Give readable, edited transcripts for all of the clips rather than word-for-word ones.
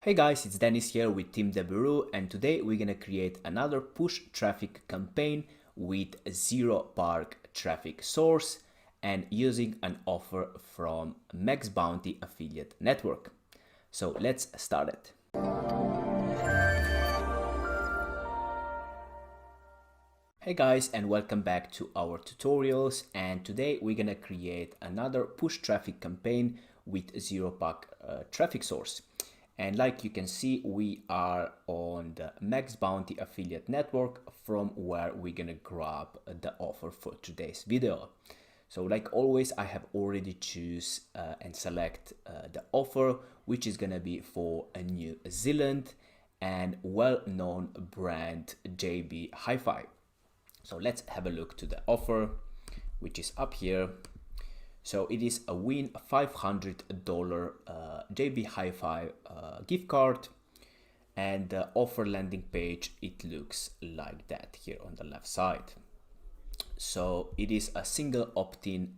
Hey guys, it's Dennis here with Team Deburau, and today we're gonna create another push traffic campaign with Zeropark traffic source and using an offer from Max Bounty affiliate network. So let's start it. Hey guys, and welcome back to our tutorials, and today we're gonna create another push traffic campaign with Zeropark traffic source. And like you can see, we are on the Max Bounty affiliate network from where we're gonna grab the offer for today's video. So like always, I have already choose and select the offer, which is gonna be for a New Zealand and well-known brand JB Hi-Fi. So let's have a look to the offer, which is up here. So it is a win $500 JB Hi-Fi gift card, and the offer landing page, it looks like that here on the left side. So it is a single opt-in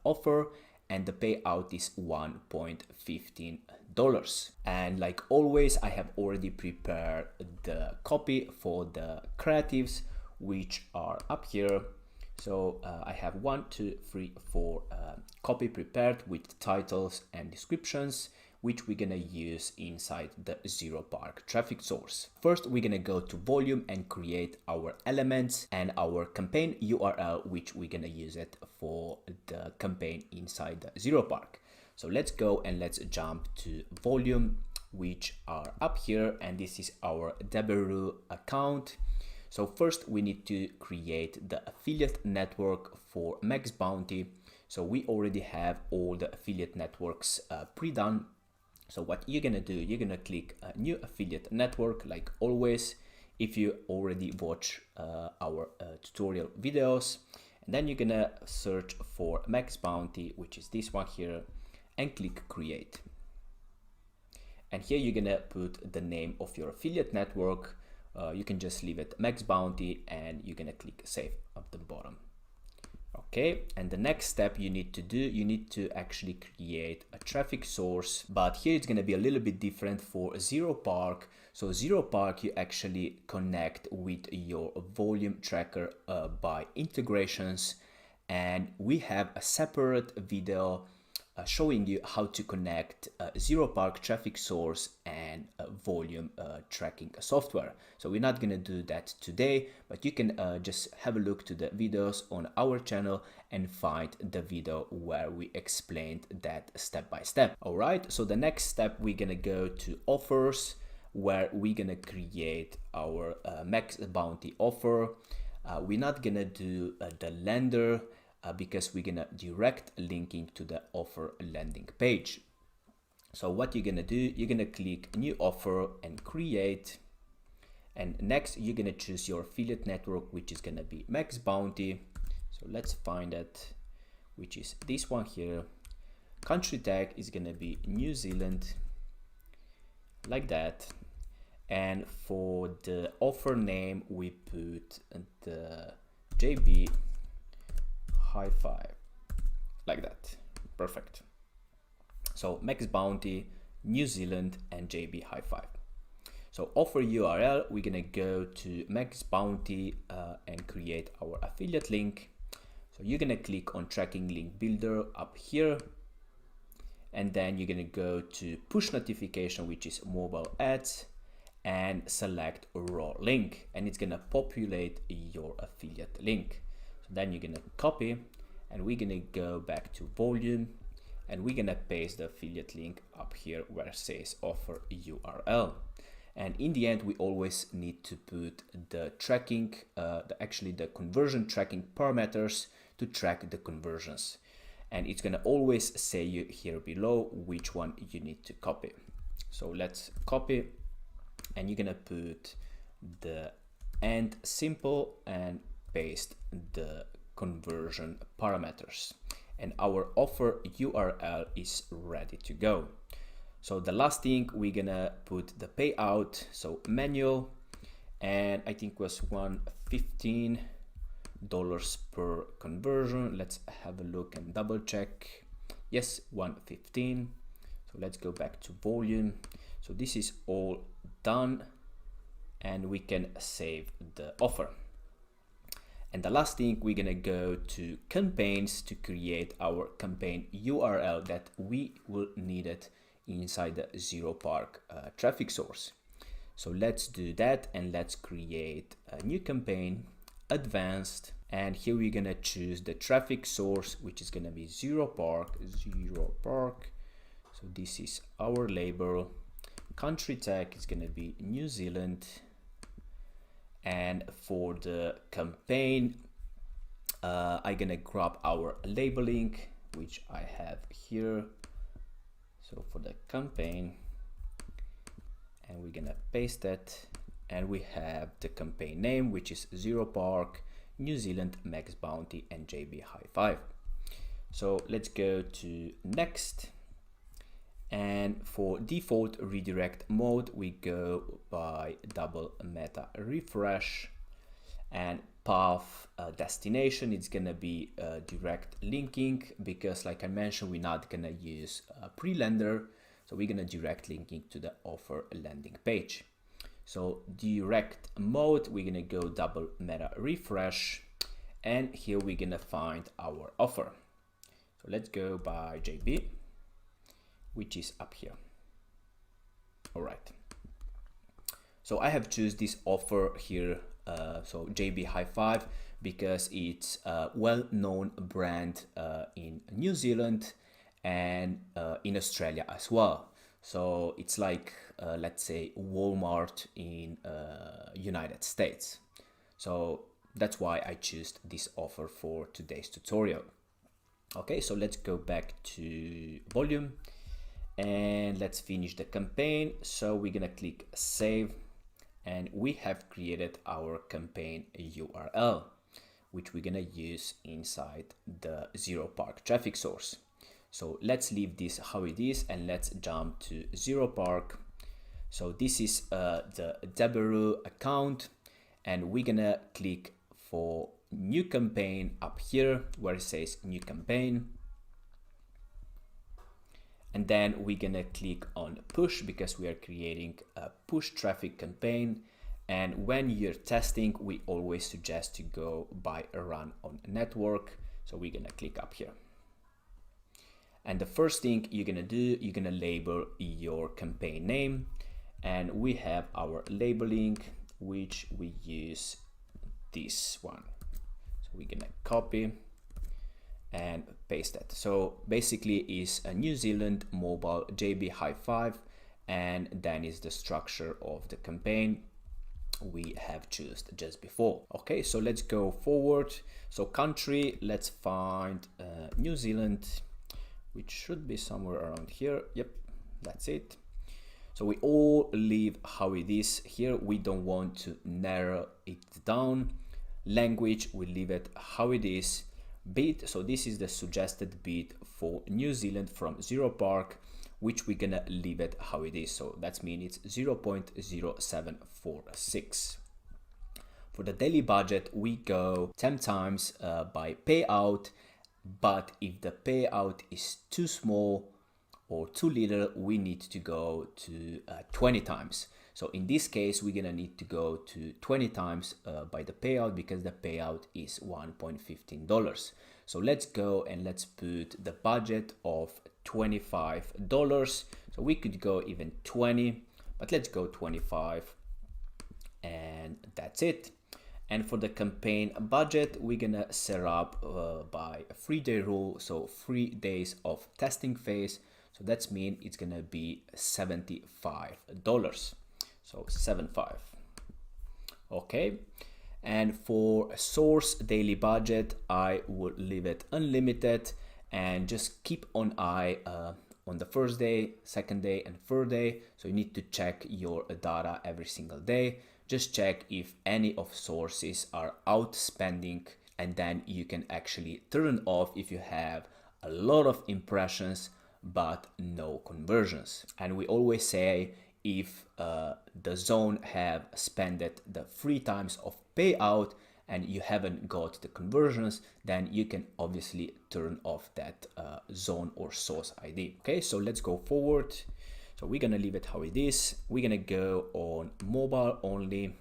offer, and the payout is $1.15. And like always, I have already prepared the copy for the creatives, which are up here. So I have 1, 2, 3, 4 copy prepared with titles and descriptions, which we're gonna use inside the Zeropark traffic source. First, we're gonna go to volume and create our elements and our campaign URL, which we're gonna use it for the campaign inside the Zeropark. So let's go and let's jump to volume, which are up here, and this is our Deburau account. So first we need to create the affiliate network for Max Bounty. So we already have all the affiliate networks pre-done. So what you're gonna do, you're gonna click a new affiliate network like always, if you already watch our tutorial videos. And then you're gonna search for Max Bounty, which is this one here, and click create. And here you're gonna put the name of your affiliate network. You can just leave it Max Bounty, and you're gonna click save at the bottom. Okay, and the next step you need to do, you need to actually create a traffic source, but here it's gonna be a little bit different for Zeropark. So Zeropark, you actually connect with your volume tracker by integrations, and we have a separate video showing you how to connect Zeropark traffic source and volume tracking software. So we're not going to do that today, but you can just have a look to the videos on our channel and find the video where we explained that step by step. All right, so the next step, we're going to go to offers, where we're going to create our Max Bounty offer. We're not going to do the lender, because we're gonna direct linking to the offer landing page. So what you're gonna do, you're gonna click new offer and create, and next you're gonna choose your affiliate network, which is gonna be Max Bounty. So let's find it, which is this one here. Country tag is gonna be New Zealand, like that. And for the offer name, we put the JB Hi-Fi, like that. Perfect. So Max Bounty, New Zealand, and JB Hi-Fi. So offer URL, we're gonna go to Max Bounty and create our affiliate link. So you're gonna click on tracking link builder up here, and then you're gonna go to push notification, which is mobile ads, and select raw link, and it's gonna populate your affiliate link. Then you're gonna copy, and we're gonna go back to volume, and we're gonna paste the affiliate link up here where it says offer URL. And in the end, we always need to put the tracking, the conversion tracking parameters to track the conversions. And it's gonna always say you here below which one you need to copy. So let's copy, and you're gonna put the end simple and paste the conversion parameters, and our offer URL is ready to go. So the last thing, we're gonna put the payout, so manual, and I think was $115 per conversion. Let's have a look and double check. Yes, 115. So let's go back to volume. So So this is all done, and we can save the offer. And the last thing, we're gonna go to campaigns to create our campaign URL that we will need it inside the Zeropark traffic source. So let's do that, and let's create a new campaign, advanced, and here we're gonna choose the traffic source, which is gonna be Zeropark. So this is our label. Country tag is gonna be New Zealand. And for the campaign, I'm gonna grab our labeling, which I have here. So for the campaign, and we're gonna paste that, and we have the campaign name, which is Zeropark, New Zealand, Max Bounty, and JB High 5. So let's go to next. And for default redirect mode, we go by double meta refresh, and path destination, it's gonna be direct linking, because like I mentioned, we're not gonna use pre-lender, so we're gonna direct linking to the offer landing page. So direct mode, we're gonna go double meta refresh, and here we're gonna find our offer. So let's go by JB, which is up here. All right. So I have choose this offer here, so JB High 5, because it's a well-known brand in New Zealand and in Australia as well. So it's like, let's say, Walmart in United States. So that's why I choose this offer for today's tutorial. Okay, so let's go back to volume, and let's finish the campaign. So we're gonna click save, and we have created our campaign URL, which we're gonna use inside the Zeropark traffic source. So let's leave this how it is, and let's jump to Zeropark. So this is the Deberu account, and we're gonna click for new campaign up here where it says new campaign. And then we're gonna click on push, because we are creating a push traffic campaign. And when you're testing, we always suggest to go by a run on network. So we're gonna click up here. And the first thing you're gonna do, you're gonna label your campaign name. And we have our labeling, which we use this one. So we're gonna copy and paste that. So basically is a New Zealand mobile JB High 5, and then is the structure of the campaign we have chosen just before. Okay, so let's go forward. So country, let's find New Zealand, which should be somewhere around here. Yep, that's it. So we all leave how it is here. We don't want to narrow it down. Language, we leave it how it is. Bit, so this is the suggested bit for New Zealand from Zeropark, which we're gonna leave it how it is. So that means it's 0.0746. For the daily budget, we go 10 times by payout, but if the payout is too small or too little, we need to go to 20 times. So in this case, we're gonna need to go to 20 times by the payout, because the payout is $1.15. So let's go and let's put the budget of $25. So we could go even 20, but let's go 25, and that's it. And for the campaign budget, we're gonna set up by a 3-day rule, so 3 days of testing phase. So that's mean it's gonna be $75. So 75. Okay. And for source daily budget, I would leave it unlimited, and just keep an eye on the first day, second day, and third day. So you need to check your data every single day. Just check if any of sources are outspending, and then you can actually turn off if you have a lot of impressions but no conversions. And we always say, if the zone have spent the 3 times of payout and you haven't got the conversions, then you can obviously turn off that zone or source ID. Okay, so let's go forward. So we're gonna leave it how it is. We're gonna go on mobile only,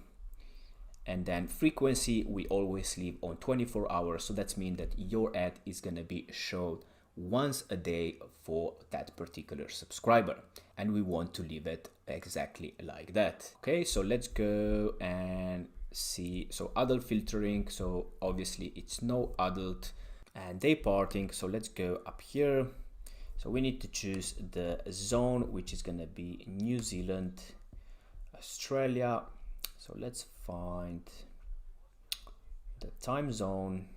and then frequency we always leave on 24 hours. So that means that your ad is gonna be shown once a day for that particular subscriber, and we want to leave it exactly like that. Okay, so let's go and see. So adult filtering, so obviously it's no adult, and day parting. So let's go up here. So we need to choose the zone, which is gonna be New Zealand, Australia. So let's find the time zone.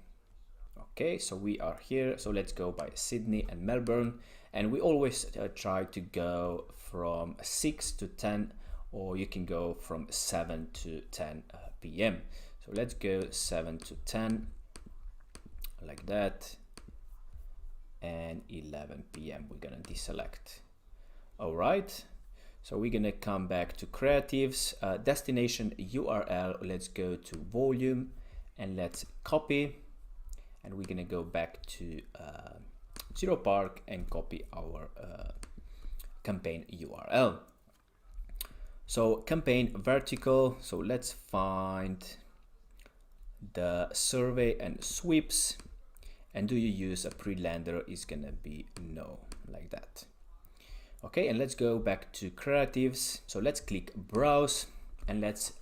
Okay, so we are here. So let's go by Sydney and Melbourne, and we always try to go from 6 to 10, or you can go from 7 to 10 p.m. So let's go 7 to 10 like that, and 11 p.m. we're gonna deselect. All right, so we're gonna come back to creatives, destination URL. Let's go to volume and let's copy, and we're gonna go back to Zeropark and copy our campaign URL. So campaign vertical, so let's find the survey and sweeps, and do you use a pre-lender is gonna be no, like that. Okay, and let's go back to creatives. So let's click browse and let's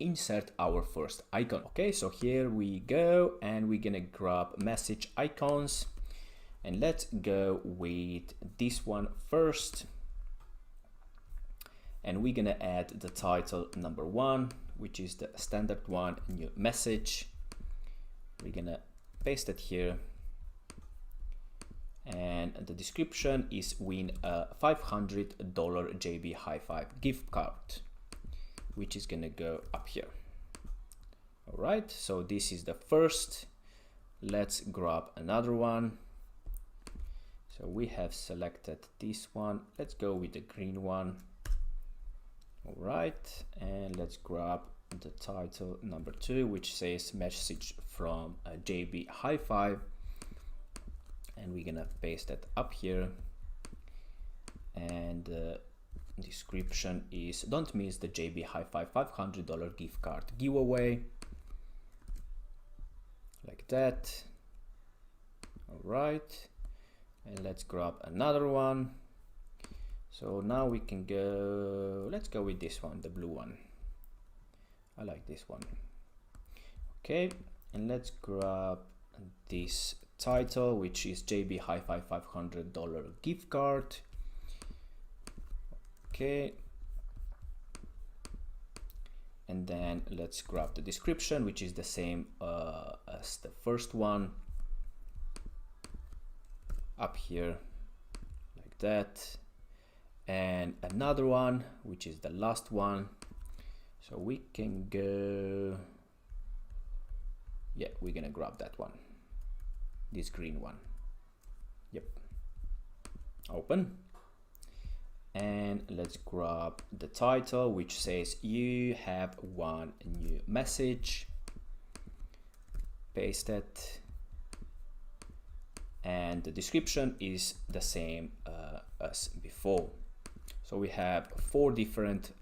insert our first icon. Okay, so here we go, and we're gonna grab message icons, and let's go with this one first, and we're gonna add the title number 1, which is the standard one, new message. We're gonna paste it here, and the description is win a $500 JB Hi-Fi gift card, which is gonna go up here. All right, so this is the first. Let's grab another one. So we have selected this one. Let's go with the green one. All right, and let's grab the title number 2, which says message from JB Hi-Fi, and we're gonna paste that up here, and description is don't miss the JB Hi-Fi $500 gift card giveaway, like that. All right, and let's grab another one. So now we can go, let's go with this one, the blue one. I like this one. Okay, and let's grab this title, which is JB Hi-Fi $500 gift card. Okay, and then let's grab the description, which is the same as the first one, up here, like that. And another one, which is the last one. So we can go, yeah, we're gonna grab that one, this green one. Yep, open, and let's grab the title, which says you have one new message. Paste it, and the description is the same as before. So we have 4 different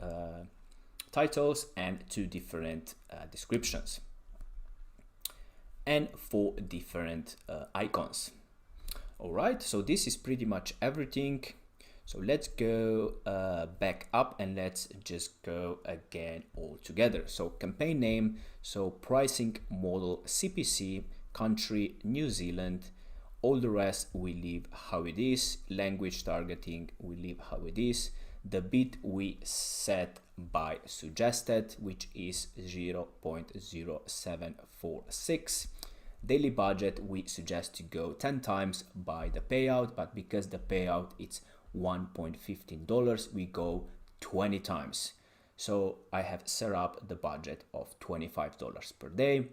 titles and 2 different descriptions, and 4 different icons. All right, so this is pretty much everything. So let's go back up and let's just go again all together. So campaign name, so pricing model CPC, country New Zealand. All the rest we leave how it is. Language targeting we leave how it is. The bid we set by suggested, which is 0.0746. Daily budget we suggest to go 10 times by the payout, but because the payout it's $1.15, we go 20 times. So I have set up the budget of $25 per day.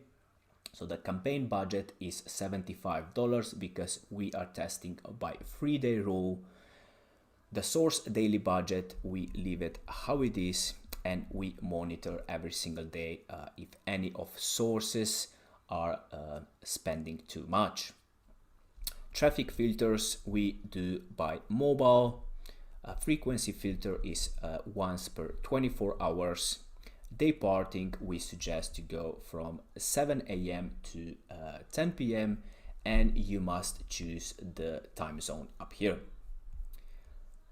So the campaign budget is $75 because we are testing by 3-day rule. The source daily budget, we leave it how it is, and we monitor every single day if any of sources are spending too much. Traffic filters we do by mobile. frequency filter is once per 24 hours. Day parting, we suggest to go from 7 a.m. to 10 p.m. and you must choose the time zone up here.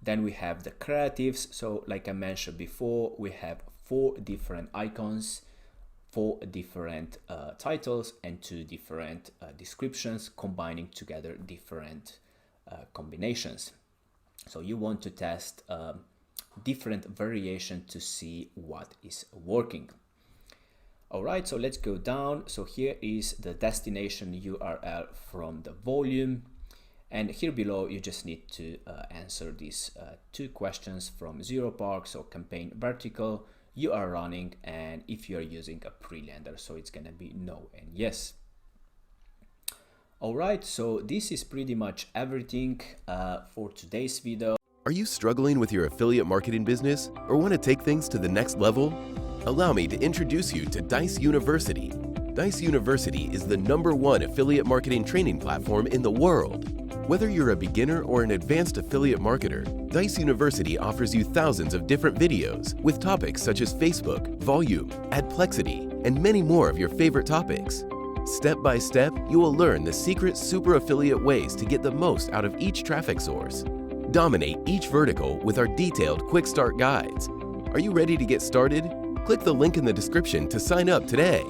Then we have the creatives. So like I mentioned before, we have 4 different icons, 4 different titles and 2 different descriptions, combining together different combinations. So you want to test different variation to see what is working. All right, so let's go down. So here is the destination URL from the volume. And here below, you just need to answer these 2 questions from Zeropark. So campaign vertical, you are running, and if you are using a pre-lender. So it's gonna be no and yes. All right, so this is pretty much everything for today's video. Are you struggling with your affiliate marketing business or want to take things to the next level? Allow me to introduce you to Dice University. Dice University is the #1 affiliate marketing training platform in the world. Whether you're a beginner or an advanced affiliate marketer, Dice University offers you thousands of different videos with topics such as Facebook, volume, adplexity, and many more of your favorite topics. Step by step, you will learn the secret super affiliate ways to get the most out of each traffic source. Dominate each vertical with our detailed quick start guides. Are you ready to get started? Click the link in the description to sign up today.